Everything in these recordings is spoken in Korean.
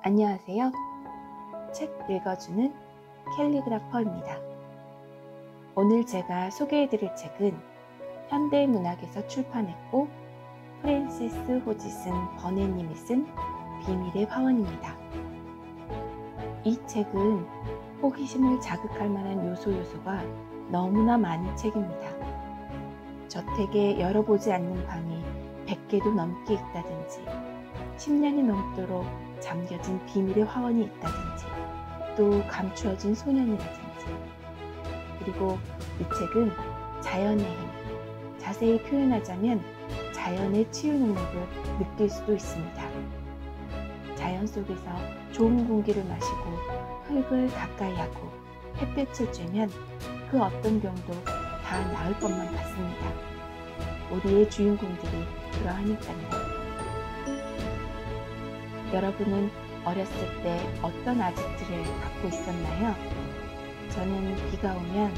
안녕하세요. 책 읽어주는 캘리그라퍼입니다. 오늘 제가 소개해드릴 책은 현대문학에서 출판했고 프랜시스 호지슨 버넷님이 쓴 비밀의 화원입니다. 이 책은 호기심을 자극할 만한 요소가 너무나 많은 책입니다. 저택에 열어보지 않는 방이 100개도 넘게 있다든지 10년이 넘도록 잠겨진 비밀의 화원이 있다든지 또 감추어진 소년이라든지, 그리고 이 책은 자연의 힘, 자세히 표현하자면 자연의 치유 능력을 느낄 수도 있습니다. 자연 속에서 좋은 공기를 마시고 흙을 가까이 하고 햇볕을 쬐면 그 어떤 병도 다 나을 것만 같습니다. 우리의 주인공들이 그러하니까요. 여러분은 어렸을 때 어떤 아지트를 갖고 있었나요? 저는 비가 오면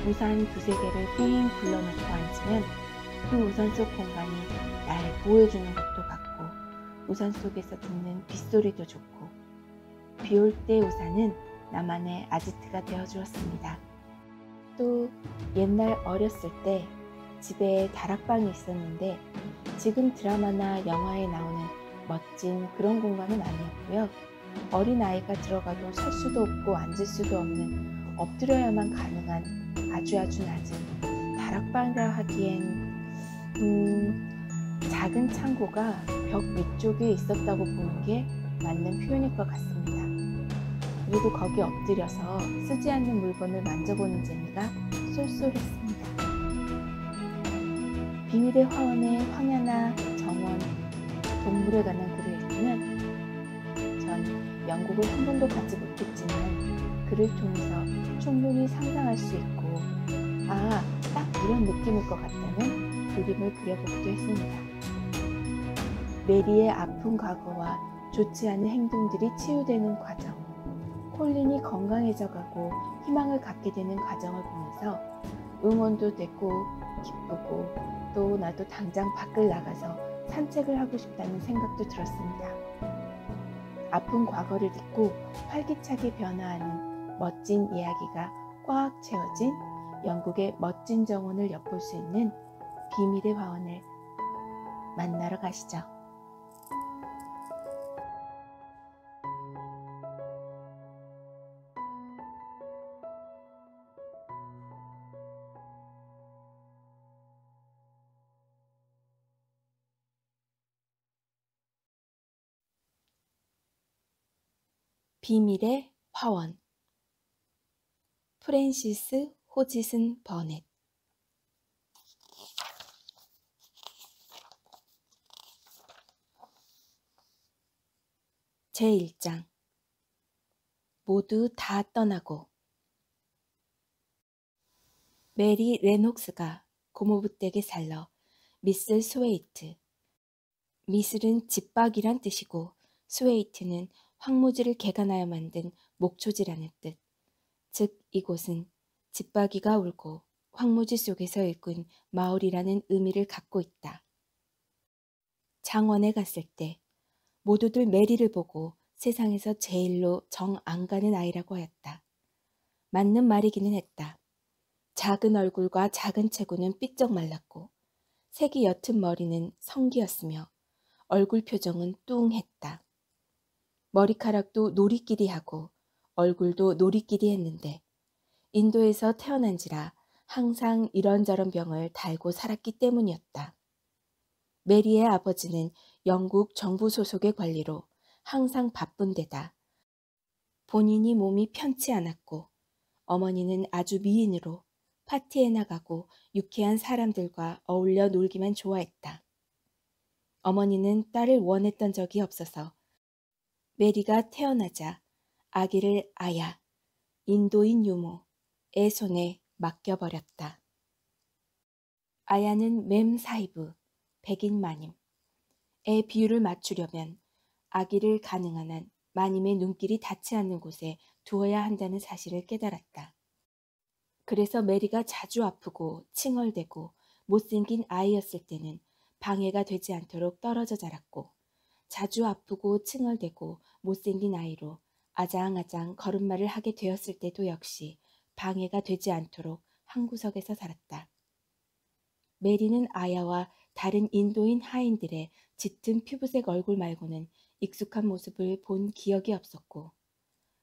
우산 두세 개를 삥 둘러놓고 앉으면 그 우산 속 공간이 날 보호해주는 것도 같고 우산 속에서 듣는 빗소리도 좋고, 비 올 때 우산은 나만의 아지트가 되어주었습니다. 또 옛날 어렸을 때 집에 다락방이 있었는데 지금 드라마나 영화에 나오는 멋진 그런 공간은 아니었고요. 어린아이가 들어가도 설 수도 없고 앉을 수도 없는 엎드려야만 가능한 아주 낮은 다락방이라 하기엔 작은 창고가 벽 위쪽에 있었다고 보는 게 맞는 표현일 것 같습니다. 그리고 거기 엎드려서 쓰지 않는 물건을 만져보는 재미가 쏠쏠했습니다. 비밀의 화원의 황야나 정원, 동물에 관한 글을 읽으면 전 영국을 한 번도 가지 못했지만 글을 통해서 충분히 상상할 수 있고 딱 이런 느낌일 것 같다는 그림을 그려보기도 했습니다. 메리의 아픈 과거와 좋지 않은 행동들이 치유되는 과정, 콜린이 건강해져가고 희망을 갖게 되는 과정을 보면서 응원도 되고 기쁘고 또 나도 당장 밖을 나가서 산책을 하고 싶다는 생각도 들었습니다. 아픈 과거를 딛고 활기차게 변화하는 멋진 이야기가 꽉 채워진 영국의 멋진 정원을 엿볼 수 있는 비밀의 화원을 만나러 가시죠. 비밀의 화원, 프랜시스 호지슨 버넷. 제1장. 모두 다 떠나고. 메리 레녹스가 고모부댁에 살러 미스 스웨이트, 미슬은 집박이란 뜻이고 스웨이트는 황무지를 개간하여 만든 목초지라는 뜻, 즉 이곳은 집박이가 울고 황무지 속에서 일군 마을이라는 의미를 갖고 있다. 장원에 갔을 때 모두들 메리를 보고 세상에서 제일로 정 안 가는 아이라고 하였다. 맞는 말이기는 했다. 작은 얼굴과 작은 체구는 삐쩍 말랐고 색이 옅은 머리는 성기였으며 얼굴 표정은 뚱했다. 머리카락도 노리끼리하고 얼굴도 노리끼리 했는데 인도에서 태어난지라 항상 이런저런 병을 달고 살았기 때문이었다. 메리의 아버지는 영국 정부 소속의 관리로 항상 바쁜 데다 본인이 몸이 편치 않았고 어머니는 아주 미인으로 파티에 나가고 유쾌한 사람들과 어울려 놀기만 좋아했다. 어머니는 딸을 원했던 적이 없어서 메리가 태어나자 아기를 아야, 인도인 유모의 손에 맡겨버렸다. 아야는 맴 사이브, 백인 마님의 비율을 맞추려면 아기를 가능한 한 마님의 눈길이 닿지 않는 곳에 두어야 한다는 사실을 깨달았다. 그래서 메리가 자주 아프고 칭얼대고 못생긴 아이였을 때는 방해가 되지 않도록 떨어져 자랐고 자주 아프고 칭얼대고 못생긴 아이로 아장아장 걸음마를 하게 되었을 때도 역시 방해가 되지 않도록 한 구석에서 살았다. 메리는 아야와 다른 인도인 하인들의 짙은 피부색 얼굴 말고는 익숙한 모습을 본 기억이 없었고,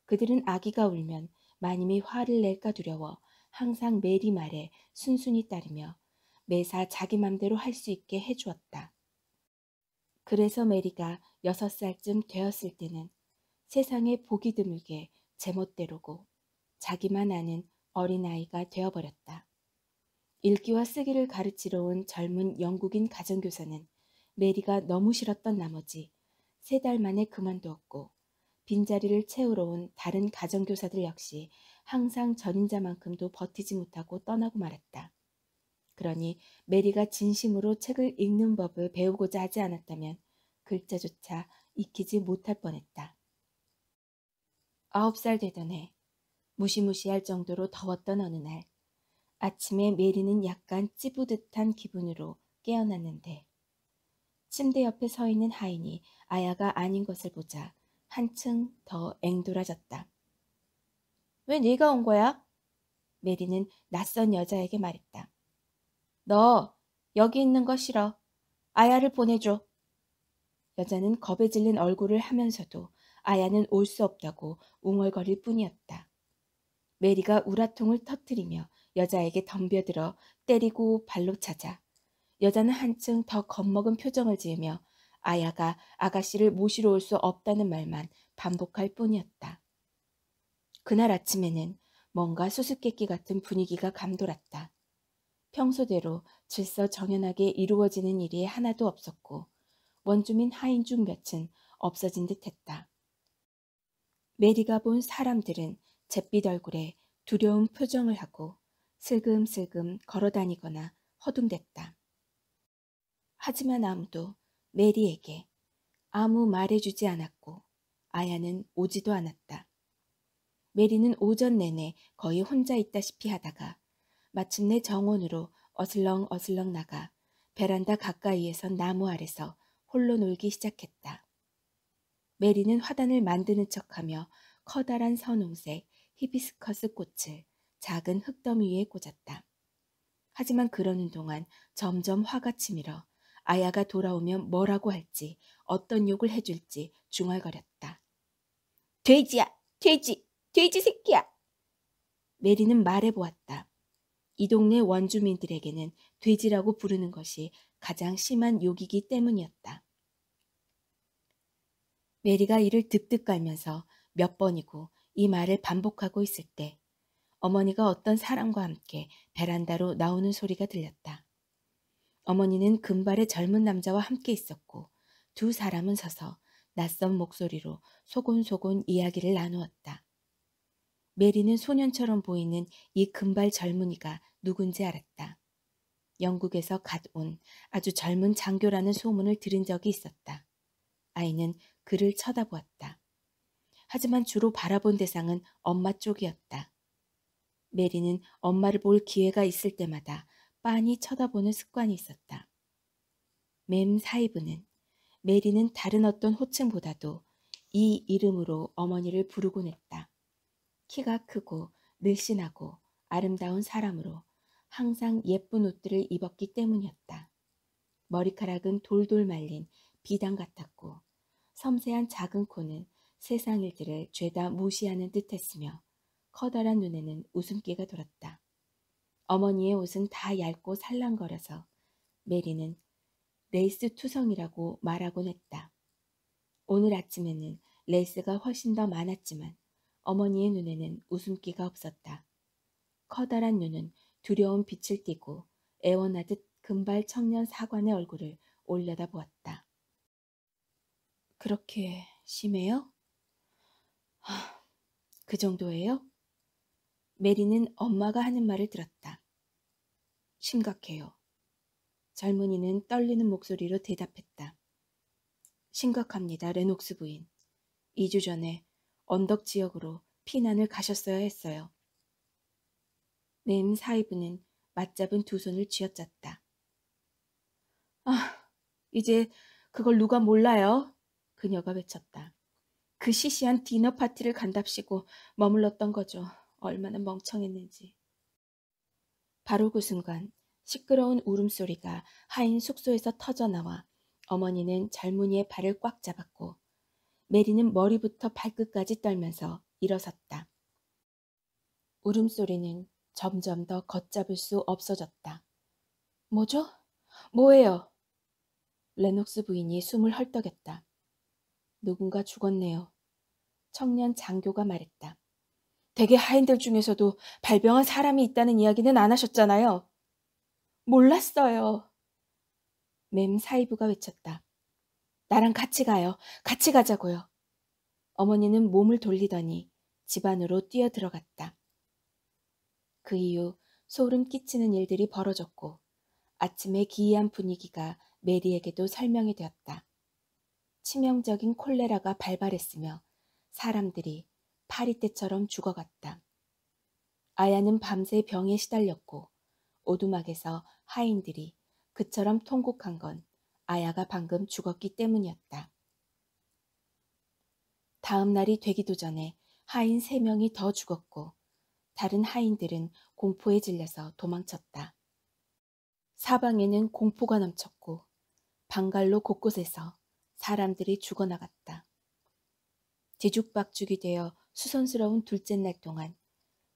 그들은 아기가 울면 마님이 화를 낼까 두려워 항상 메리 말에 순순히 따르며 매사 자기 맘대로 할 수 있게 해주었다. 그래서 메리가 6살쯤 되었을 때는 세상에 보기 드물게 제멋대로고 자기만 아는 어린아이가 되어버렸다. 읽기와 쓰기를 가르치러 온 젊은 영국인 가정교사는 메리가 너무 싫었던 나머지 3달 만에 그만두었고, 빈자리를 채우러 온 다른 가정교사들 역시 항상 전임자만큼도 버티지 못하고 떠나고 말았다. 그러니 메리가 진심으로 책을 읽는 법을 배우고자 하지 않았다면 글자조차 익히지 못할 뻔했다. 9살 되던 해, 무시무시할 정도로 더웠던 어느 날, 아침에 메리는 약간 찌부듯한 기분으로 깨어났는데, 침대 옆에 서 있는 하인이 아야가 아닌 것을 보자 한층 더 앵돌아졌다. 왜 네가 온 거야? 메리는 낯선 여자에게 말했다. 너 여기 있는 거 싫어. 아야를 보내줘. 여자는 겁에 질린 얼굴을 하면서도 아야는 올 수 없다고 웅얼거릴 뿐이었다. 메리가 우라통을 터뜨리며 여자에게 덤벼들어 때리고 발로 차자 여자는 한층 더 겁먹은 표정을 지으며 아야가 아가씨를 모시러 올 수 없다는 말만 반복할 뿐이었다. 그날 아침에는 뭔가 수수께끼 같은 분위기가 감돌았다. 평소대로 질서정연하게 이루어지는 일이 하나도 없었고 원주민 하인 중 몇은 없어진 듯했다. 메리가 본 사람들은 잿빛 얼굴에 두려운 표정을 하고 슬금슬금 걸어다니거나 허둥댔다. 하지만 아무도 메리에게 아무 말해주지 않았고 아야는 오지도 않았다. 메리는 오전 내내 거의 혼자 있다시피 하다가 마침내 정원으로 어슬렁어슬렁 나가 베란다 가까이에서 나무 아래서 홀로 놀기 시작했다. 메리는 화단을 만드는 척하며 커다란 선홍색 히비스커스 꽃을 작은 흙더미 위에 꽂았다. 하지만 그러는 동안 점점 화가 치밀어 아야가 돌아오면 뭐라고 할지 어떤 욕을 해줄지 중얼거렸다. 돼지야! 돼지! 돼지 새끼야! 메리는 말해보았다. 이 동네 원주민들에게는 돼지라고 부르는 것이 가장 심한 욕이기 때문이었다. 메리가 이를 득득 깔면서 몇 번이고 이 말을 반복하고 있을 때 어머니가 어떤 사람과 함께 베란다로 나오는 소리가 들렸다. 어머니는 금발의 젊은 남자와 함께 있었고 두 사람은 서서 낯선 목소리로 소곤소곤 이야기를 나누었다. 메리는 소년처럼 보이는 이 금발 젊은이가 누군지 알았다. 영국에서 갓 온 아주 젊은 장교라는 소문을 들은 적이 있었다. 아이는 그를 쳐다보았다. 하지만 주로 바라본 대상은 엄마 쪽이었다. 메리는 엄마를 볼 기회가 있을 때마다 빤히 쳐다보는 습관이 있었다. 맴 사이브는 메리는 다른 어떤 호칭보다도 이 이름으로 어머니를 부르곤 했다. 키가 크고 늘씬하고 아름다운 사람으로 항상 예쁜 옷들을 입었기 때문이었다. 머리카락은 돌돌 말린 비단 같았고 섬세한 작은 코는 세상 일들을 죄다 무시하는 듯했으며 커다란 눈에는 웃음기가 돌았다. 어머니의 옷은 다 얇고 살랑거려서 메리는 레이스 투성이라고 말하곤 했다. 오늘 아침에는 레이스가 훨씬 더 많았지만 어머니의 눈에는 웃음기가 없었다. 커다란 눈은 두려운 빛을 띠고 애원하듯 금발 청년 사관의 얼굴을 올려다보았다. 그렇게 심해요? 그 정도예요? 메리는 엄마가 하는 말을 들었다. 심각해요. 젊은이는 떨리는 목소리로 대답했다. 심각합니다, 레녹스 부인. 2주 전에 언덕 지역으로 피난을 가셨어야 했어요. 맴 사이브는 맞잡은 두 손을 쥐어짰다. 이제 그걸 누가 몰라요? 그녀가 외쳤다. 그 시시한 디너 파티를 간답시고 머물렀던 거죠. 얼마나 멍청했는지. 바로 그 순간 시끄러운 울음소리가 하인 숙소에서 터져나와 어머니는 젊은이의 발을 꽉 잡았고 메리는 머리부터 발끝까지 떨면서 일어섰다. 울음소리는 점점 더 걷잡을 수 없어졌다. 뭐죠? 뭐예요? 레녹스 부인이 숨을 헐떡였다. 누군가 죽었네요. 청년 장교가 말했다. 대개 하인들 중에서도 발병한 사람이 있다는 이야기는 안 하셨잖아요. 몰랐어요. 맴 사이부가 외쳤다. 나랑 같이 가요. 같이 가자고요. 어머니는 몸을 돌리더니 집 안으로 뛰어들어갔다. 그 이후 소름 끼치는 일들이 벌어졌고 아침의 기이한 분위기가 메리에게도 설명이 되었다. 치명적인 콜레라가 발발했으며 사람들이 파리떼처럼 죽어갔다. 아야는 밤새 병에 시달렸고 오두막에서 하인들이 그처럼 통곡한 건 아야가 방금 죽었기 때문이었다. 다음 날이 되기도 전에 하인 3명이 더 죽었고 다른 하인들은 공포에 질려서 도망쳤다. 사방에는 공포가 넘쳤고 방갈로 곳곳에서 사람들이 죽어나갔다. 뒤죽박죽이 되어 수선스러운 둘째 날 동안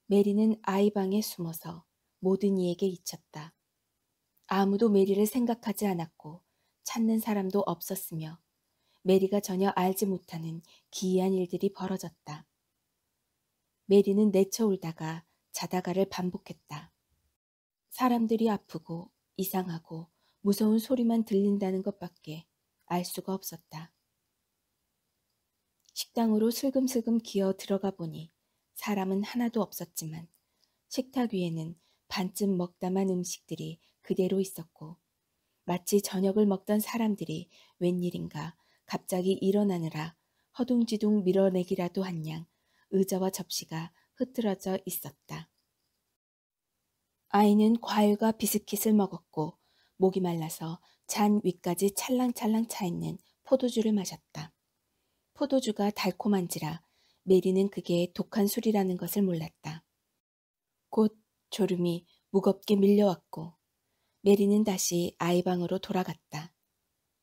메리는 아이 방에 숨어서 모든 이에게 잊혔다. 아무도 메리를 생각하지 않았고 찾는 사람도 없었으며 메리가 전혀 알지 못하는 기이한 일들이 벌어졌다. 메리는 내쳐 울다가 자다가를 반복했다. 사람들이 아프고 이상하고 무서운 소리만 들린다는 것밖에 알 수가 없었다. 식당으로 슬금슬금 기어 들어가 보니 사람은 하나도 없었지만 식탁 위에는 반쯤 먹다만 음식들이 그대로 있었고 마치 저녁을 먹던 사람들이 웬일인가 갑자기 일어나느라 허둥지둥 밀어내기라도 한 양 의자와 접시가 흐트러져 있었다. 아이는 과일과 비스킷을 먹었고 목이 말라서 잔 위까지 찰랑찰랑 차있는 포도주를 마셨다. 포도주가 달콤한지라 메리는 그게 독한 술이라는 것을 몰랐다. 곧 졸음이 무겁게 밀려왔고 메리는 다시 아이 방으로 돌아갔다.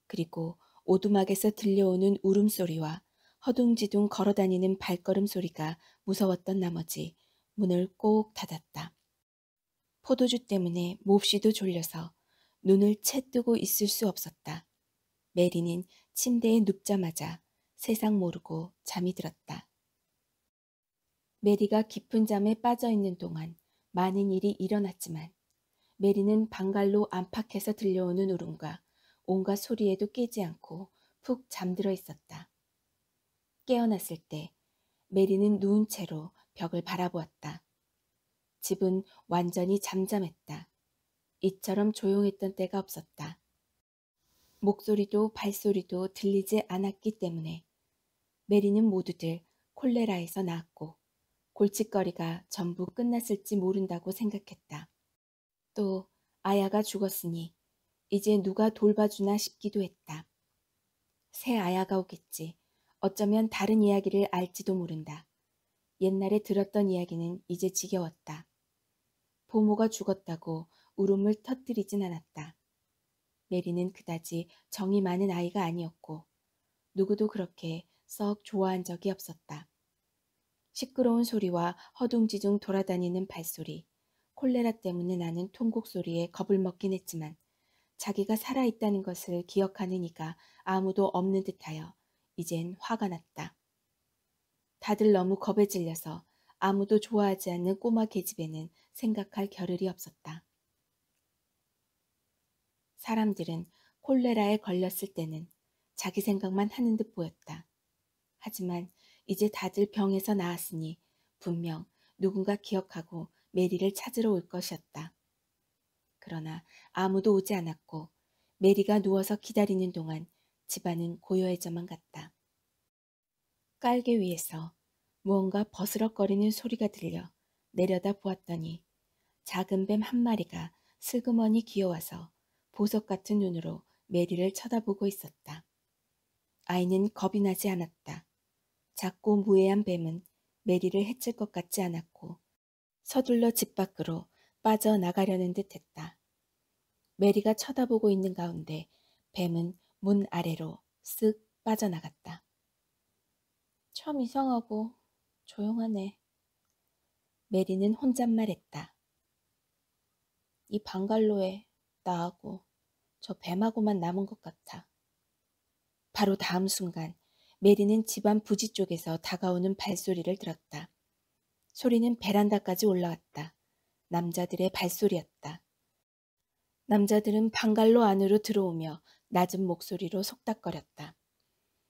그리고 오두막에서 들려오는 울음소리와 허둥지둥 걸어다니는 발걸음 소리가 무서웠던 나머지 문을 꼭 닫았다. 포도주 때문에 몹시도 졸려서 눈을 채 뜨고 있을 수 없었다. 메리는 침대에 눕자마자 세상 모르고 잠이 들었다. 메리가 깊은 잠에 빠져 있는 동안 많은 일이 일어났지만 메리는 방갈로 안팎에서 들려오는 울음과 온갖 소리에도 깨지 않고 푹 잠들어 있었다. 깨어났을 때 메리는 누운 채로 벽을 바라보았다. 집은 완전히 잠잠했다. 이처럼 조용했던 때가 없었다. 목소리도 발소리도 들리지 않았기 때문에 메리는 모두들 콜레라에서 나았고 골칫거리가 전부 끝났을지 모른다고 생각했다. 또 아야가 죽었으니 이제 누가 돌봐주나 싶기도 했다. 새 아야가 오겠지. 어쩌면 다른 이야기를 알지도 모른다. 옛날에 들었던 이야기는 이제 지겨웠다. 부모가 죽었다고 울음을 터뜨리진 않았다. 메리는 그다지 정이 많은 아이가 아니었고 누구도 그렇게 썩 좋아한 적이 없었다. 시끄러운 소리와 허둥지둥 돌아다니는 발소리, 콜레라 때문에 나는 통곡 소리에 겁을 먹긴 했지만 자기가 살아있다는 것을 기억하는 이가 아무도 없는 듯하여 이젠 화가 났다. 다들 너무 겁에 질려서 아무도 좋아하지 않는 꼬마 계집애는 생각할 겨를이 없었다. 사람들은 콜레라에 걸렸을 때는 자기 생각만 하는 듯 보였다. 하지만 이제 다들 병에서 나았으니 분명 누군가 기억하고 메리를 찾으러 올 것이었다. 그러나 아무도 오지 않았고 메리가 누워서 기다리는 동안 집안은 고요해져만 갔다. 깔개 위에서 무언가 버스럭거리는 소리가 들려 내려다 보았더니 작은 뱀 한 마리가 슬그머니 기어와서 보석 같은 눈으로 메리를 쳐다보고 있었다. 아이는 겁이 나지 않았다. 작고 무해한 뱀은 메리를 해칠 것 같지 않았고 서둘러 집 밖으로 빠져나가려는 듯했다. 메리가 쳐다보고 있는 가운데 뱀은 문 아래로 쓱 빠져나갔다. 참 이상하고 조용하네. 메리는 혼잣말했다. 이 방갈로에 나하고 저 뱀하고만 남은 것 같아. 바로 다음 순간 메리는 집안 부지 쪽에서 다가오는 발소리를 들었다. 소리는 베란다까지 올라왔다. 남자들의 발소리였다. 남자들은 방갈로 안으로 들어오며 낮은 목소리로 속닥거렸다.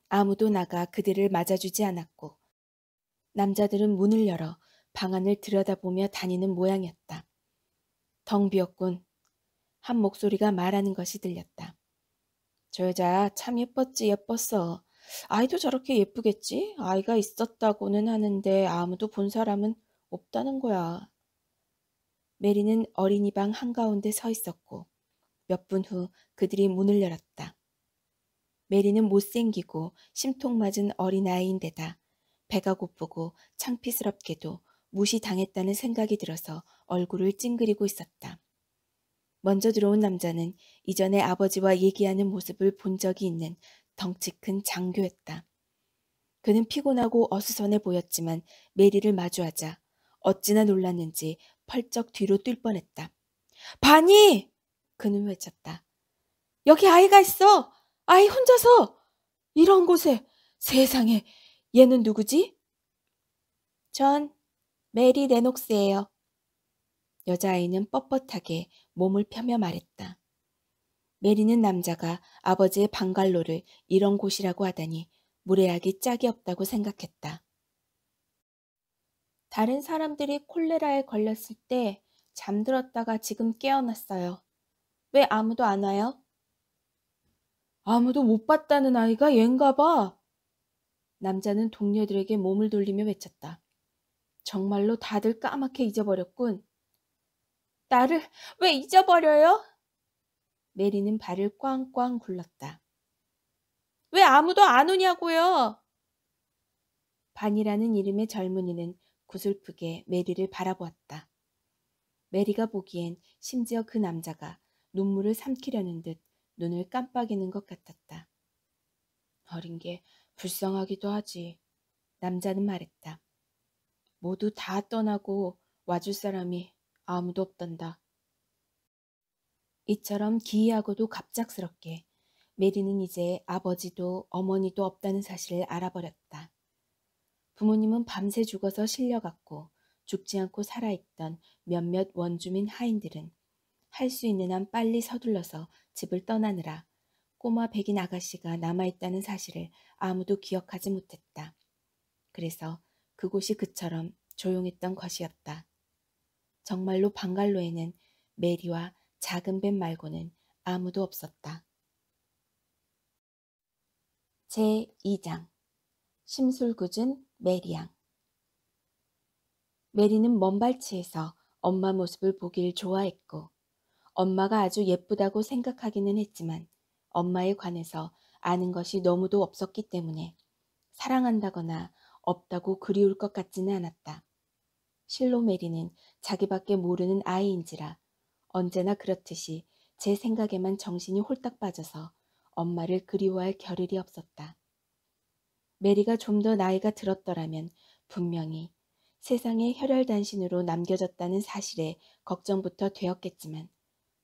아무도 나가 그들을 맞아주지 않았고 남자들은 문을 열어 방 안을 들여다보며 다니는 모양이었다. 덩 비었군. 한 목소리가 말하는 것이 들렸다. 저 여자 참 예뻤어. 아이도 저렇게 예쁘겠지? 아이가 있었다고는 하는데 아무도 본 사람은 없다는 거야. 메리는 어린이 방 한가운데 서 있었고 몇 분 후 그들이 문을 열었다. 메리는 못생기고 심통맞은 어린아이인데다 배가 고프고 창피스럽게도 무시당했다는 생각이 들어서 얼굴을 찡그리고 있었다. 먼저 들어온 남자는 이전에 아버지와 얘기하는 모습을 본 적이 있는 덩치 큰 장교였다. 그는 피곤하고 어수선해 보였지만 메리를 마주하자 어찌나 놀랐는지 펄쩍 뒤로 뛸 뻔했다. 바니! 그는 외쳤다. 여기 아이가 있어! 아이 혼자서! 이런 곳에! 세상에! 얘는 누구지? 전 메리 레녹스예요. 여자아이는 뻣뻣하게 몸을 펴며 말했다. 메리는 남자가 아버지의 방갈로를 이런 곳이라고 하다니 무례하기 짝이 없다고 생각했다. 다른 사람들이 콜레라에 걸렸을 때 잠들었다가 지금 깨어났어요. 왜 아무도 안 와요? 아무도 못 봤다는 아이가 얜가 봐. 남자는 동료들에게 몸을 돌리며 외쳤다. 정말로 다들 까맣게 잊어버렸군. 나를 왜 잊어버려요? 메리는 발을 꽝꽝 굴렀다. 왜 아무도 안 오냐고요? 반이라는 이름의 젊은이는 구슬프게 메리를 바라보았다. 메리가 보기엔 심지어 그 남자가 눈물을 삼키려는 듯 눈을 깜빡이는 것 같았다. 어린 게 불쌍하기도 하지. 남자는 말했다. 모두 다 떠나고 와줄 사람이 아무도 없단다. 이처럼 기이하고도 갑작스럽게 메리는 이제 아버지도 어머니도 없다는 사실을 알아버렸다. 부모님은 밤새 죽어서 실려갔고 죽지 않고 살아있던 몇몇 원주민 하인들은 할 수 있는 한 빨리 서둘러서 집을 떠나느라 꼬마 백인 아가씨가 남아있다는 사실을 아무도 기억하지 못했다. 그래서 그곳이 그처럼 조용했던 것이었다. 정말로 방갈로에는 메리와 작은 뱀 말고는 아무도 없었다. 제2장 심술궂은 메리양. 메리는 먼발치에서 엄마 모습을 보길 좋아했고 엄마가 아주 예쁘다고 생각하기는 했지만 엄마에 관해서 아는 것이 너무도 없었기 때문에 사랑한다거나 없다고 그리울 것 같지는 않았다. 실로 메리는 자기밖에 모르는 아이인지라 언제나 그렇듯이 제 생각에만 정신이 홀딱 빠져서 엄마를 그리워할 겨를이 없었다. 메리가 좀 더 나이가 들었더라면 분명히 세상에 혈혈단신으로 남겨졌다는 사실에 걱정부터 되었겠지만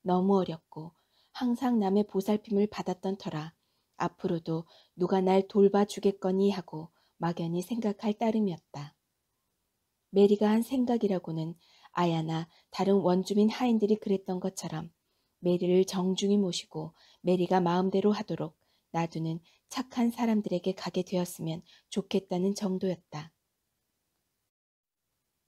너무 어렸고 항상 남의 보살핌을 받았던 터라 앞으로도 누가 날 돌봐주겠거니 하고 막연히 생각할 따름이었다. 메리가 한 생각이라고는 아야나 다른 원주민 하인들이 그랬던 것처럼 메리를 정중히 모시고 메리가 마음대로 하도록 놔두는 착한 사람들에게 가게 되었으면 좋겠다는 정도였다.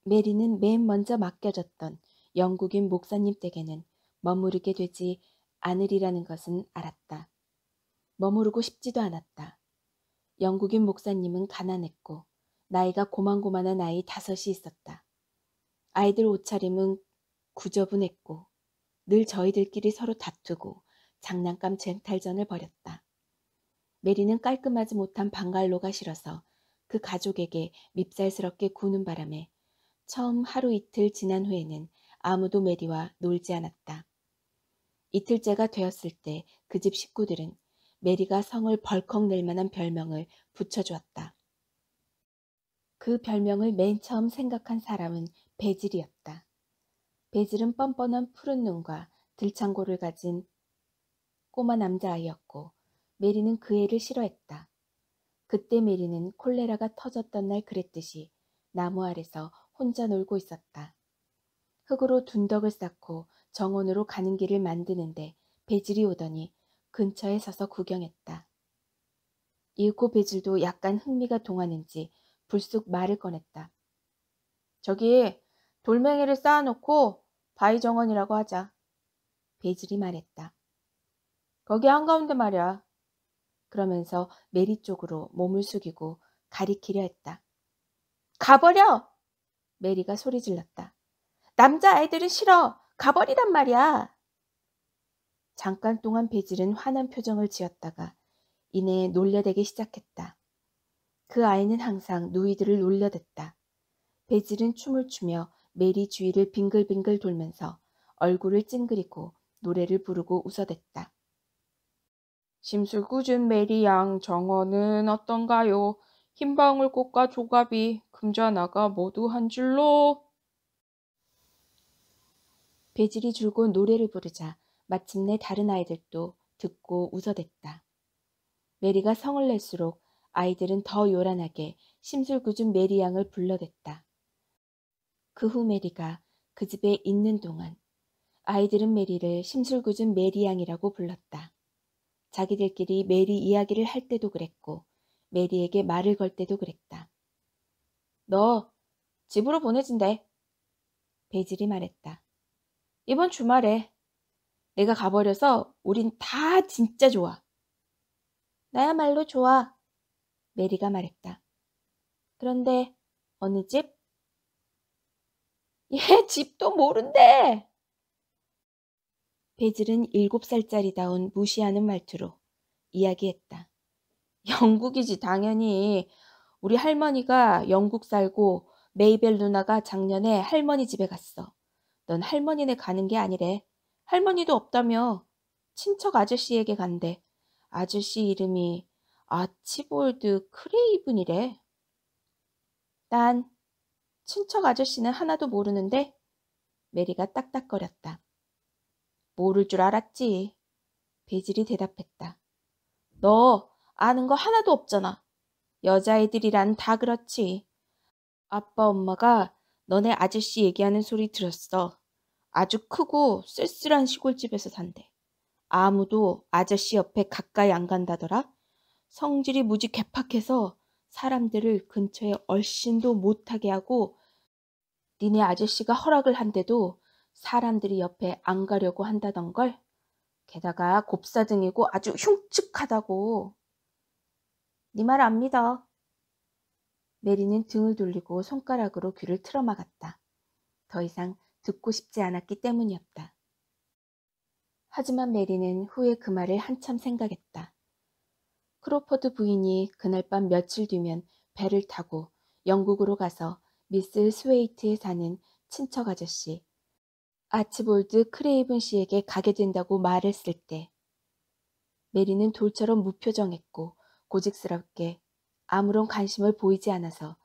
메리는 맨 먼저 맡겨졌던 영국인 목사님 댁에는 머무르게 되지 않으리라는 것은 알았다. 머무르고 싶지도 않았다. 영국인 목사님은 가난했고 나이가 고만고만한 아이 5이 있었다. 아이들 옷차림은 구저분했고 늘 저희들끼리 서로 다투고 장난감 쟁탈전을 벌였다. 메리는 깔끔하지 못한 방갈로가 싫어서 그 가족에게 밉살스럽게 구는 바람에 처음 하루 이틀 지난 후에는 아무도 메리와 놀지 않았다. 이틀째가 되었을 때 그 집 식구들은 메리가 성을 벌컥 낼 만한 별명을 붙여주었다. 그 별명을 맨 처음 생각한 사람은 베질이었다. 베질은 뻔뻔한 푸른 눈과 들창고를 가진 꼬마 남자아이였고 메리는 그 애를 싫어했다. 그때 메리는 콜레라가 터졌던 날 그랬듯이 나무 아래서 혼자 놀고 있었다. 흙으로 둔덕을 쌓고 정원으로 가는 길을 만드는데 베질이 오더니 근처에 서서 구경했다. 이윽고 베질도 약간 흥미가 동하는지 불쑥 말을 꺼냈다. 저기 돌멩이를 쌓아놓고 바위 정원이라고 하자. 베질이 말했다. 거기 한가운데 말이야. 그러면서 메리 쪽으로 몸을 숙이고 가리키려 했다. 가버려! 메리가 소리 질렀다. 남자아이들은 싫어! 가버리란 말이야! 잠깐 동안 베질은 화난 표정을 지었다가 이내 놀려대기 시작했다. 그 아이는 항상 누이들을 놀려댔다. 베질은 춤을 추며 메리 주위를 빙글빙글 돌면서 얼굴을 찡그리고 노래를 부르고 웃어댔다. 심술궂은 메리 양 정원은 어떤가요? 흰방울꽃과 조갑이 금자나가 모두 한 줄로. 베질이 줄곧 노래를 부르자 마침내 다른 아이들도 듣고 웃어댔다. 메리가 성을 낼수록 아이들은 더 요란하게 심술궂은 메리 양을 불러댔다. 그 후 메리가 그 집에 있는 동안 아이들은 메리를 심술궂은 메리 양이라고 불렀다. 자기들끼리 메리 이야기를 할 때도 그랬고 메리에게 말을 걸 때도 그랬다. 너 집으로 보내준대. 베질이 말했다. 이번 주말에 내가 가버려서 우린 다 진짜 좋아. 나야말로 좋아. 메리가 말했다. 그런데 어느 집? 얘 집도 모른대. 베질은 7살짜리다운 무시하는 말투로 이야기했다. 영국이지 당연히. 우리 할머니가 영국 살고 메이벨 누나가 작년에 할머니 집에 갔어. 넌 할머니네 가는 게 아니래. 할머니도 없다며. 친척 아저씨에게 간대. 아저씨 이름이 아치볼드 크레이븐이래. 난 친척 아저씨는 하나도 모르는데. 메리가 딱딱거렸다. 모를 줄 알았지. 베질이 대답했다. 너 아는 거 하나도 없잖아. 여자애들이란 다 그렇지. 아빠 엄마가 너네 아저씨 얘기하는 소리 들었어. 아주 크고 쓸쓸한 시골집에서 산대. 아무도 아저씨 옆에 가까이 안 간다더라. 성질이 무지 개팍해서 사람들을 근처에 얼씬도 못하게 하고 니네 아저씨가 허락을 한데도 사람들이 옆에 안 가려고 한다던걸. 게다가 곱사등이고 아주 흉측하다고. 네 말 안 믿어. 메리는 등을 돌리고 손가락으로 귀를 틀어막았다. 더 이상 듣고 싶지 않았기 때문이었다. 하지만 메리는 후에 그 말을 한참 생각했다. 크로포드 부인이 그날 밤 며칠 뒤면 배를 타고 영국으로 가서 미스 스웨이트에 사는 친척 아저씨 아치볼드 크레이븐 씨에게 가게 된다고 말했을 때 메리는 돌처럼 무표정했고 고직스럽게 아무런 관심을 보이지 않아서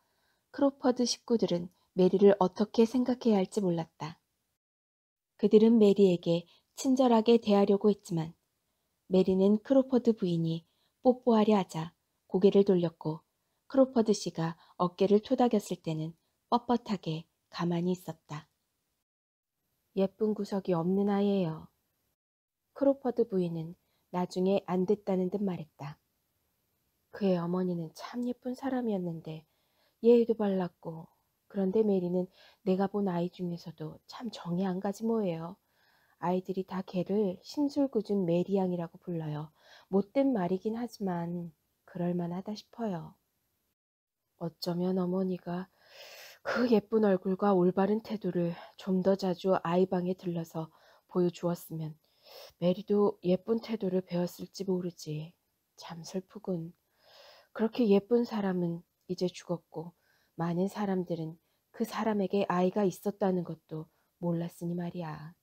크로퍼드 식구들은 메리를 어떻게 생각해야 할지 몰랐다. 그들은 메리에게 친절하게 대하려고 했지만 메리는 크로퍼드 부인이 뽀뽀하려 하자 고개를 돌렸고 크로퍼드 씨가 어깨를 토닥였을 때는 뻣뻣하게 가만히 있었다. 예쁜 구석이 없는 아이예요. 크로퍼드 부인은 나중에 안 됐다는 듯 말했다. 그의 어머니는 참 예쁜 사람이었는데 예의도 발랐고 그런데 메리는 내가 본 아이 중에서도 참 정이 안 가지 뭐예요. 아이들이 다 걔를 심술궂은 메리양이라고 불러요. 못된 말이긴 하지만 그럴만하다 싶어요. 어쩌면 어머니가 그 예쁜 얼굴과 올바른 태도를 좀 더 자주 아이 방에 들러서 보여주었으면 메리도 예쁜 태도를 배웠을지 모르지. 참 슬프군. 그렇게 예쁜 사람은 이제 죽었고 많은 사람들은 그 사람에게 아이가 있었다는 것도 몰랐으니 말이야.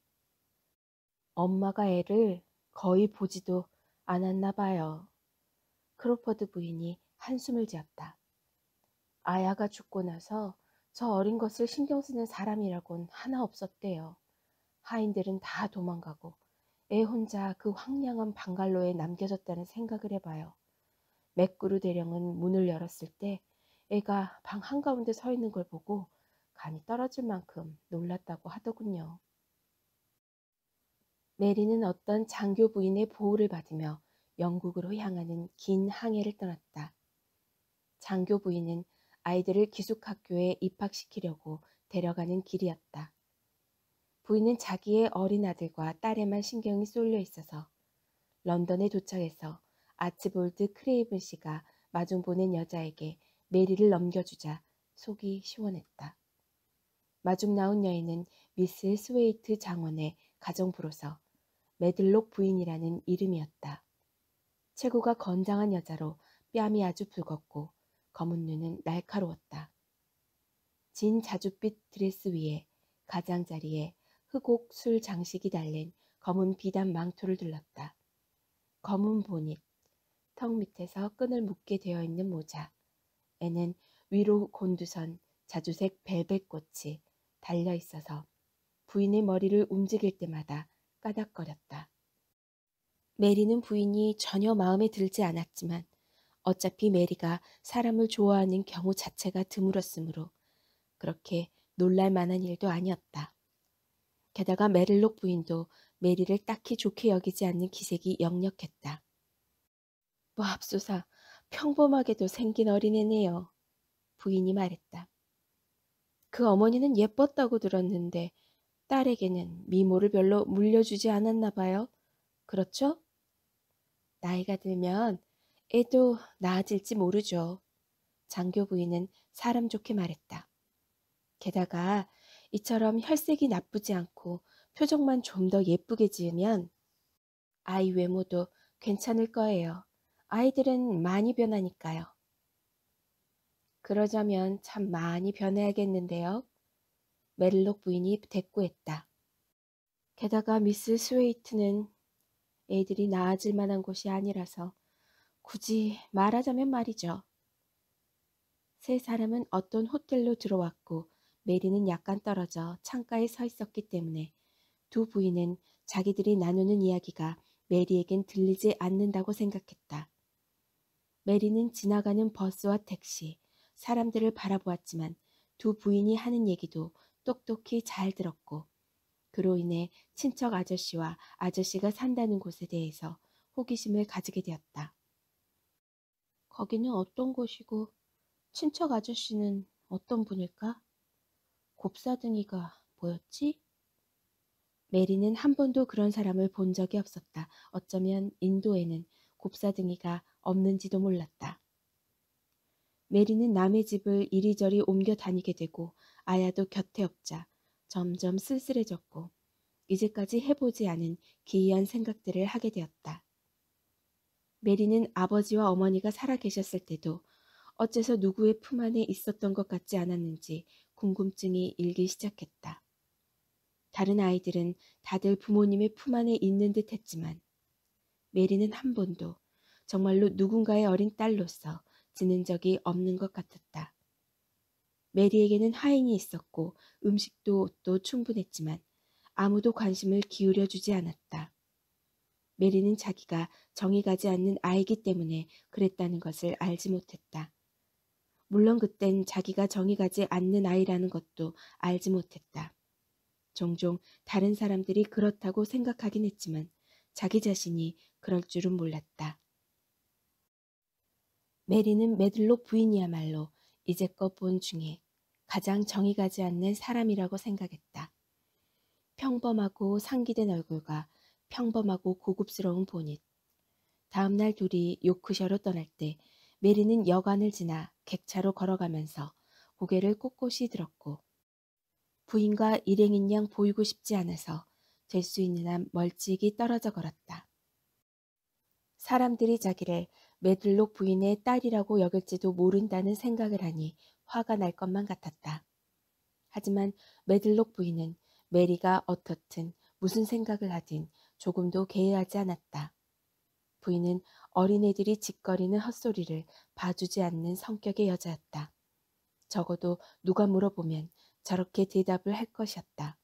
엄마가 애를 거의 보지도 않았나 봐요. 크로퍼드 부인이 한숨을 지었다. 아야가 죽고 나서 저 어린 것을 신경 쓰는 사람이라곤 하나 없었대요. 하인들은 다 도망가고 애 혼자 그 황량한 방갈로에 남겨졌다는 생각을 해봐요. 맥구르 대령은 문을 열었을 때 애가 방 한가운데 서 있는 걸 보고 간이 떨어질 만큼 놀랐다고 하더군요. 메리는 어떤 장교 부인의 보호를 받으며 영국으로 향하는 긴 항해를 떠났다. 장교 부인은 아이들을 기숙학교에 입학시키려고 데려가는 길이었다. 부인은 자기의 어린 아들과 딸에만 신경이 쏠려 있어서 런던에 도착해서 아치볼드 크레이븐 씨가 마중 보낸 여자에게 메리를 넘겨주자 속이 시원했다. 마중 나온 여인은 미스 스웨이트 장원의 가정부로서 메들록 부인이라는 이름이었다. 체구가 건장한 여자로 뺨이 아주 붉었고 검은 눈은 날카로웠다. 진 자줏빛 드레스 위에 가장자리에 흑옥 술 장식이 달린 검은 비단 망토를 둘렀다. 검은 보닛, 턱 밑에서 끈을 묶게 되어 있는 모자, 애는 위로 곤두선 자주색 벨벳꽃이 달려 있어서 부인의 머리를 움직일 때마다 까닥거렸다. 메리는 부인이 전혀 마음에 들지 않았지만 어차피 메리가 사람을 좋아하는 경우 자체가 드물었으므로 그렇게 놀랄 만한 일도 아니었다. 게다가 메릴록 부인도 메리를 딱히 좋게 여기지 않는 기색이 역력했다. 맙소사, 평범하게도 생긴 어린애네요. 부인이 말했다. 그 어머니는 예뻤다고 들었는데 딸에게는 미모를 별로 물려주지 않았나 봐요. 그렇죠? 나이가 들면 애도 나아질지 모르죠. 장교 부인은 사람 좋게 말했다. 게다가 이처럼 혈색이 나쁘지 않고 표정만 좀 더 예쁘게 지으면 아이 외모도 괜찮을 거예요. 아이들은 많이 변하니까요. 그러자면 참 많이 변해야겠는데요. 메릴록 부인이 대꾸했다. 게다가 미스 스웨이트는 애들이 나아질 만한 곳이 아니라서 굳이 말하자면 말이죠. 세 사람은 어떤 호텔로 들어왔고 메리는 약간 떨어져 창가에 서 있었기 때문에 두 부인은 자기들이 나누는 이야기가 메리에겐 들리지 않는다고 생각했다. 메리는 지나가는 버스와 택시, 사람들을 바라보았지만 두 부인이 하는 얘기도 똑똑히 잘 들었고 그로 인해 친척 아저씨와 아저씨가 산다는 곳에 대해서 호기심을 가지게 되었다. 거기는 어떤 곳이고 친척 아저씨는 어떤 분일까? 곱사등이가 뭐였지? 메리는 한 번도 그런 사람을 본 적이 없었다. 어쩌면 인도에는 곱사등이가 없는지도 몰랐다. 메리는 남의 집을 이리저리 옮겨 다니게 되고 아야도 곁에 없자 점점 쓸쓸해졌고 이제까지 해보지 않은 기이한 생각들을 하게 되었다. 메리는 아버지와 어머니가 살아 계셨을 때도 어째서 누구의 품 안에 있었던 것 같지 않았는지 궁금증이 일기 시작했다. 다른 아이들은 다들 부모님의 품 안에 있는 듯 했지만 메리는 한 번도 정말로 누군가의 어린 딸로서 지낸 적이 없는 것 같았다. 메리에게는 하인이 있었고 음식도 옷도 충분했지만 아무도 관심을 기울여 주지 않았다. 메리는 자기가 정이 가지 않는 아이기 때문에 그랬다는 것을 알지 못했다. 물론 그땐 자기가 정이 가지 않는 아이라는 것도 알지 못했다. 종종 다른 사람들이 그렇다고 생각하긴 했지만 자기 자신이 그럴 줄은 몰랐다. 메리는 메들록 부인이야말로 이제껏 본 중에 가장 정이 가지 않는 사람이라고 생각했다. 평범하고 상기된 얼굴과 평범하고 고급스러운 보닛. 다음날 둘이 요크셔로 떠날 때 메리는 여관을 지나 객차로 걸어가면서 고개를 꼿꼿이 들었고 부인과 일행인 양 보이고 싶지 않아서 될 수 있는 한 멀찍이 떨어져 걸었다. 사람들이 자기를 매들록 부인의 딸이라고 여길지도 모른다는 생각을 하니 화가 날 것만 같았다. 하지만 매들록 부인은 메리가 어떻든 무슨 생각을 하든 조금도 개의하지 않았다. 부인은 어린애들이 짓거리는 헛소리를 봐주지 않는 성격의 여자였다. 적어도 누가 물어보면 저렇게 대답을 할 것이었다.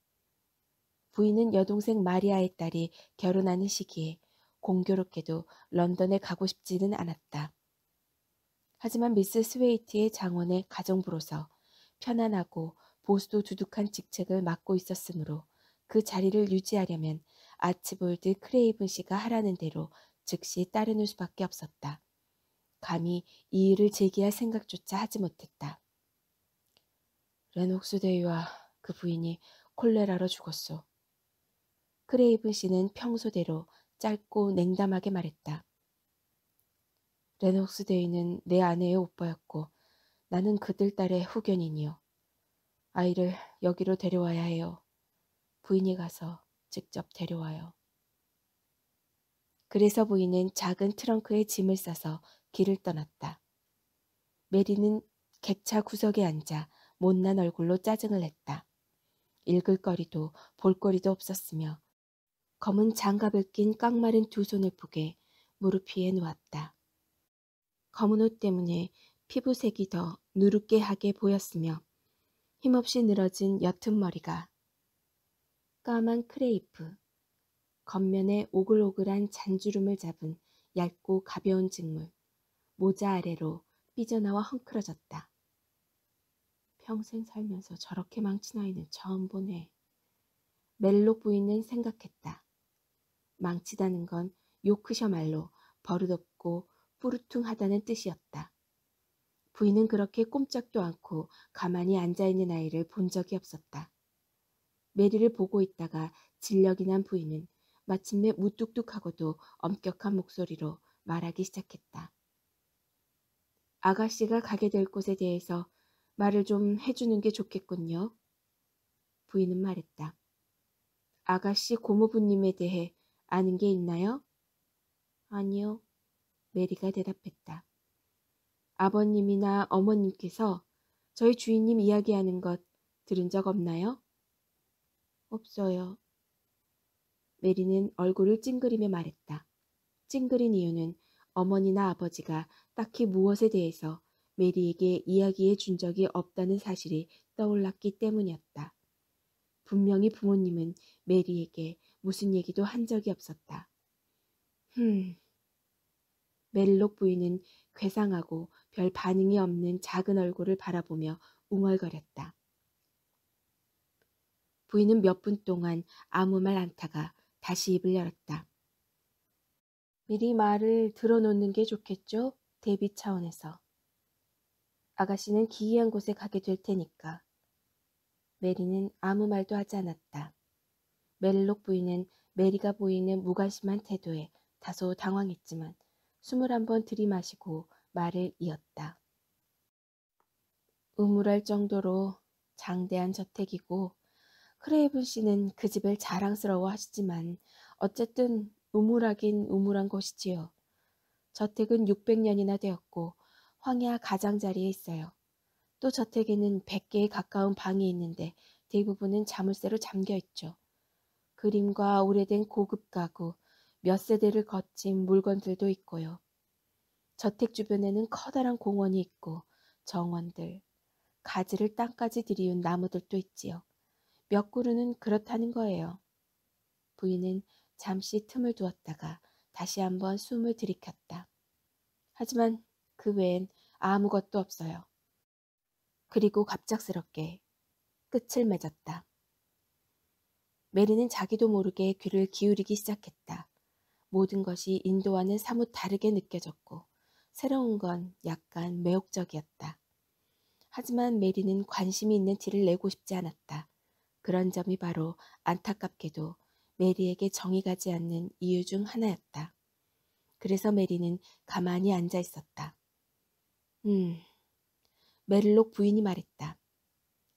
부인은 여동생 마리아의 딸이 결혼하는 시기에 공교롭게도 런던에 가고 싶지는 않았다. 하지만 미스 스웨이트의 장원의 가정부로서 편안하고 보수도 두둑한 직책을 맡고 있었으므로 그 자리를 유지하려면 아치볼드 크레이븐 씨가 하라는 대로 즉시 따르는 수밖에 없었다. 감히 이 일을 제기할 생각조차 하지 못했다. 레녹스 대위와 그 부인이 콜레라로 죽었소. 크레이븐 씨는 평소대로 짧고 냉담하게 말했다. 레녹스 대위는 내 아내의 오빠였고 나는 그들 딸의 후견이니요. 아이를 여기로 데려와야 해요. 부인이 가서 직접 데려와요. 그래서 부인은 작은 트렁크에 짐을 싸서 길을 떠났다. 메리는 객차 구석에 앉아 못난 얼굴로 짜증을 냈다. 읽을 거리도 볼 거리도 없었으며 검은 장갑을 낀 깡마른 두 손을 쁘게 무릎 위에 놓았다. 검은 옷 때문에 피부색이 더 누룩게하게 보였으며 힘없이 늘어진 옅은 머리가 까만 크레이프, 겉면에 오글오글한 잔주름을 잡은 얇고 가벼운 직물, 모자 아래로 삐져나와 헝클어졌다. 평생 살면서 저렇게 망친 아이는 처음 보네. 멜록 부인은 생각했다. 망치다는 건 요크셔 말로 버릇없고 뿌르퉁하다는 뜻이었다. 부인은 그렇게 꼼짝도 않고 가만히 앉아있는 아이를 본 적이 없었다. 메리를 보고 있다가 진력이 난 부인은 마침내 무뚝뚝하고도 엄격한 목소리로 말하기 시작했다. 아가씨가 가게 될 곳에 대해서 말을 좀 해주는 게 좋겠군요. 부인은 말했다. 아가씨 고모부님에 대해 아는 게 있나요? 아니요. 메리가 대답했다. 아버님이나 어머님께서 저희 주인님 이야기하는 것 들은 적 없나요? 없어요. 메리는 얼굴을 찡그리며 말했다. 찡그린 이유는 어머니나 아버지가 딱히 무엇에 대해서 메리에게 이야기해 준 적이 없다는 사실이 떠올랐기 때문이었다. 분명히 부모님은 메리에게 무슨 얘기도 한 적이 없었다. 멜록 부인은 괴상하고 별 반응이 없는 작은 얼굴을 바라보며 웅얼거렸다. 부인은 몇 분 동안 아무 말 않다가 다시 입을 열었다. 미리 말을 들어놓는 게 좋겠죠? 대비 차원에서. 아가씨는 기이한 곳에 가게 될 테니까. 메리는 아무 말도 하지 않았다. 멜록 부인은 메리가 보이는 무관심한 태도에 다소 당황했지만 21번 들이마시고 말을 이었다. 우물할 정도로 장대한 저택이고 크레이븐 씨는 그 집을 자랑스러워 하시지만 어쨌든 우물하긴 우물한 곳이지요. 저택은 600년이나 되었고 황야 가장자리에 있어요. 또 저택에는 100개에 가까운 방이 있는데 대부분은 자물쇠로 잠겨 있죠. 그림과 오래된 고급 가구, 몇 세대를 거친 물건들도 있고요. 저택 주변에는 커다란 공원이 있고 정원들, 가지를 땅까지 들이운 나무들도 있지요. 몇 그루는 그렇다는 거예요. 부인은 잠시 틈을 두었다가 다시 한번 숨을 들이켰다. 하지만 그 외엔 아무것도 없어요. 그리고 갑작스럽게 끝을 맺었다. 메리는 자기도 모르게 귀를 기울이기 시작했다. 모든 것이 인도와는 사뭇 다르게 느껴졌고 새로운 건 약간 매혹적이었다. 하지만 메리는 관심이 있는 티를 내고 싶지 않았다. 그런 점이 바로 안타깝게도 메리에게 정이 가지 않는 이유 중 하나였다. 그래서 메리는 가만히 앉아 있었다. 메릴록 부인이 말했다.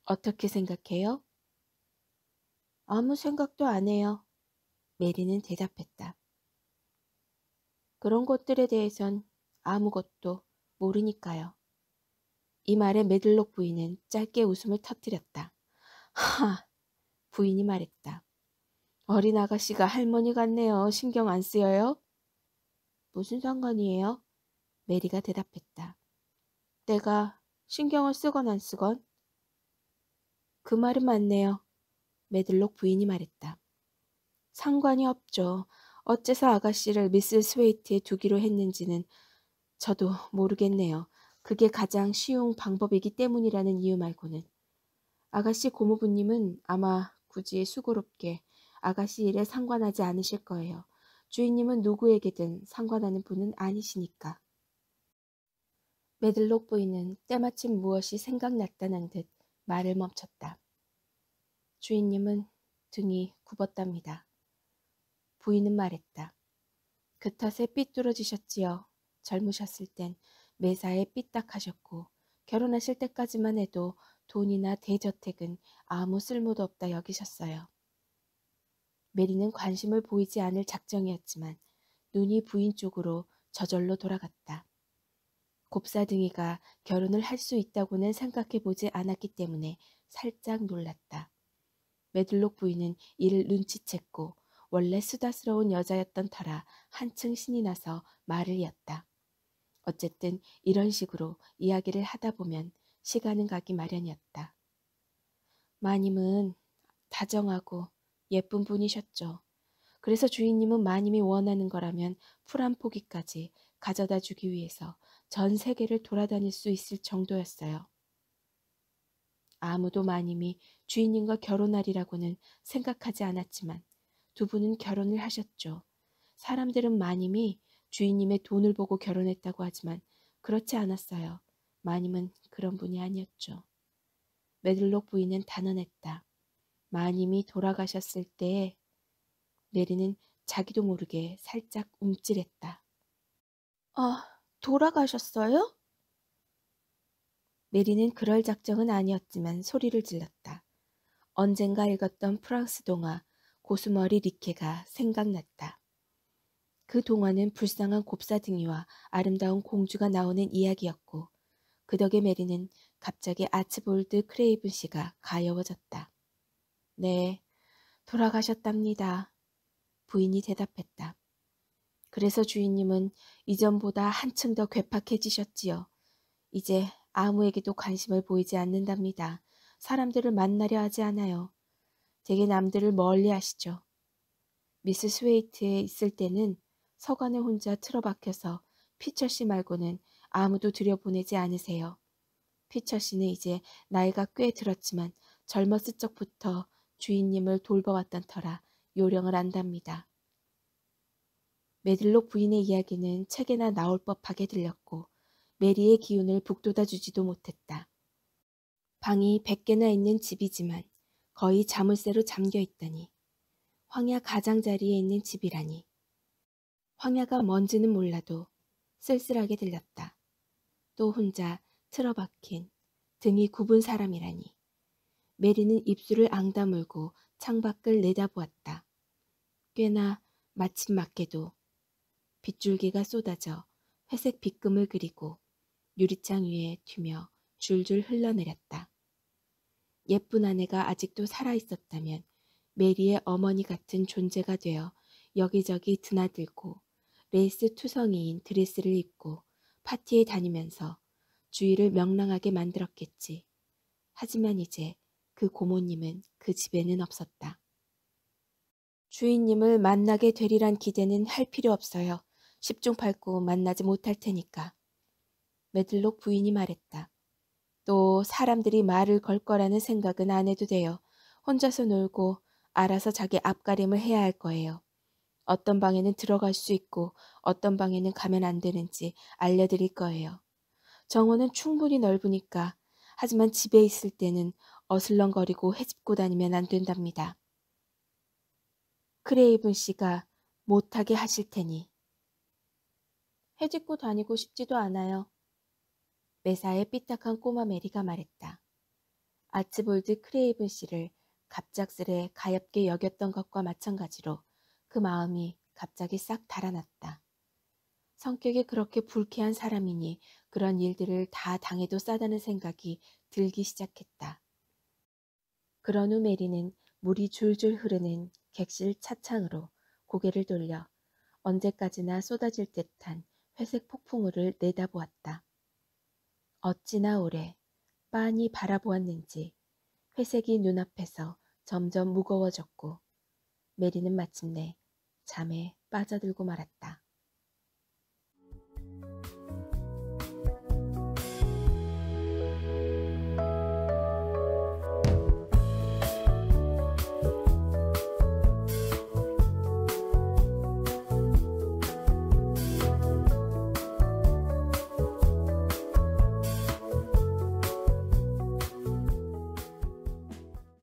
어떻게 생각해요? 아무 생각도 안 해요. 메리는 대답했다. 그런 것들에 대해선 아무것도 모르니까요. 이 말에 메들록 부인은 짧게 웃음을 터뜨렸다. 하! 부인이 말했다. 어린 아가씨가 할머니 같네요. 신경 안 쓰여요? 무슨 상관이에요? 메리가 대답했다. 내가 신경을 쓰건 안 쓰건? 그 말은 맞네요. 메들록 부인이 말했다. 상관이 없죠. 어째서 아가씨를 미스 스웨이트에 두기로 했는지는 저도 모르겠네요. 그게 가장 쉬운 방법이기 때문이라는 이유 말고는. 아가씨 고모부님은 아마 굳이 수고롭게 아가씨 일에 상관하지 않으실 거예요. 주인님은 누구에게든 상관하는 분은 아니시니까. 메들록 부인은 때마침 무엇이 생각났다는 듯 말을 멈췄다. 주인님은 등이 굽었답니다. 부인은 말했다. 그 탓에 삐뚤어지셨지요. 젊으셨을 땐 매사에 삐딱하셨고 결혼하실 때까지만 해도 돈이나 대저택은 아무 쓸모도 없다 여기셨어요. 메리는 관심을 보이지 않을 작정이었지만 눈이 부인 쪽으로 저절로 돌아갔다. 곱사등이가 결혼을 할 수 있다고는 생각해 보지 않았기 때문에 살짝 놀랐다. 메들록 부인은 이를 눈치챘고 원래 수다스러운 여자였던 터라 한층 신이 나서 말을 이었다. 어쨌든 이런 식으로 이야기를 하다 보면 시간은 가기 마련이었다. 마님은 다정하고 예쁜 분이셨죠. 그래서 주인님은 마님이 원하는 거라면 풀 한 포기까지 가져다 주기 위해서 전 세계를 돌아다닐 수 있을 정도였어요. 아무도 마님이 주인님과 결혼하리라고는 생각하지 않았지만 두 분은 결혼을 하셨죠. 사람들은 마님이 주인님의 돈을 보고 결혼했다고 하지만 그렇지 않았어요. 마님은 그런 분이 아니었죠. 메들록 부인은 단언했다. 마님이 돌아가셨을 때에 메리는 자기도 모르게 살짝 움찔했다. 아, 돌아가셨어요? 메리는 그럴 작정은 아니었지만 소리를 질렀다. 언젠가 읽었던 프랑스 동화 고수머리 리케가 생각났다. 그 동화는 불쌍한 곱사등이와 아름다운 공주가 나오는 이야기였고 그 덕에 메리는 갑자기 아츠볼드 크레이븐 씨가 가여워졌다. 네, 돌아가셨답니다. 부인이 대답했다. 그래서 주인님은 이전보다 한층 더 괴팍해지셨지요. 이제 아무에게도 관심을 보이지 않는답니다. 사람들을 만나려 하지 않아요. 되게 남들을 멀리 하시죠. 미스 스웨이트에 있을 때는 서관에 혼자 틀어박혀서 피처 씨 말고는 아무도 들여보내지 않으세요. 피처 씨는 이제 나이가 꽤 들었지만 젊었을 적부터 주인님을 돌봐왔던 터라 요령을 안답니다. 메들록 부인의 이야기는 책에나 나올 법하게 들렸고 메리의 기운을 북돋아주지도 못했다. 방이 100개나 있는 집이지만 거의 자물쇠로 잠겨있다니. 황야 가장자리에 있는 집이라니. 황야가 뭔지는 몰라도 쓸쓸하게 들렸다. 또 혼자 틀어박힌 등이 굽은 사람이라니. 메리는 입술을 앙다물고 창밖을 내다보았다. 꽤나 마침 맞게도 빗줄기가 쏟아져 회색 빗금을 그리고 유리창 위에 튀며 줄줄 흘러내렸다. 예쁜 아내가 아직도 살아있었다면 메리의 어머니 같은 존재가 되어 여기저기 드나들고 레이스 투성이인 드레스를 입고 파티에 다니면서 주위를 명랑하게 만들었겠지. 하지만 이제 그 고모님은 그 집에는 없었다. 주인님을 만나게 되리란 기대는 할 필요 없어요. 10중 8구 만나지 못할 테니까. 메들록 부인이 말했다. 또 사람들이 말을 걸 거라는 생각은 안 해도 돼요. 혼자서 놀고 알아서 자기 앞가림을 해야 할 거예요. 어떤 방에는 들어갈 수 있고 어떤 방에는 가면 안 되는지 알려드릴 거예요. 정원은 충분히 넓으니까. 하지만 집에 있을 때는 어슬렁거리고 헤집고 다니면 안 된답니다. 크레이븐 씨가 못하게 하실 테니. 헤집고 다니고 싶지도 않아요. 매사에 삐딱한 꼬마 메리가 말했다. 아츠볼드 크레이븐 씨를 갑작스레 가엾게 여겼던 것과 마찬가지로 그 마음이 갑자기 싹 달아났다. 성격이 그렇게 불쾌한 사람이니 그런 일들을 다 당해도 싸다는 생각이 들기 시작했다. 그런 후 메리는 물이 줄줄 흐르는 객실 차창으로 고개를 돌려 언제까지나 쏟아질 듯한 회색 폭풍우를 내다보았다. 어찌나 오래 빤히 바라보았는지 회색이 눈앞에서 점점 무거워졌고 메리는 마침내 잠에 빠져들고 말았다.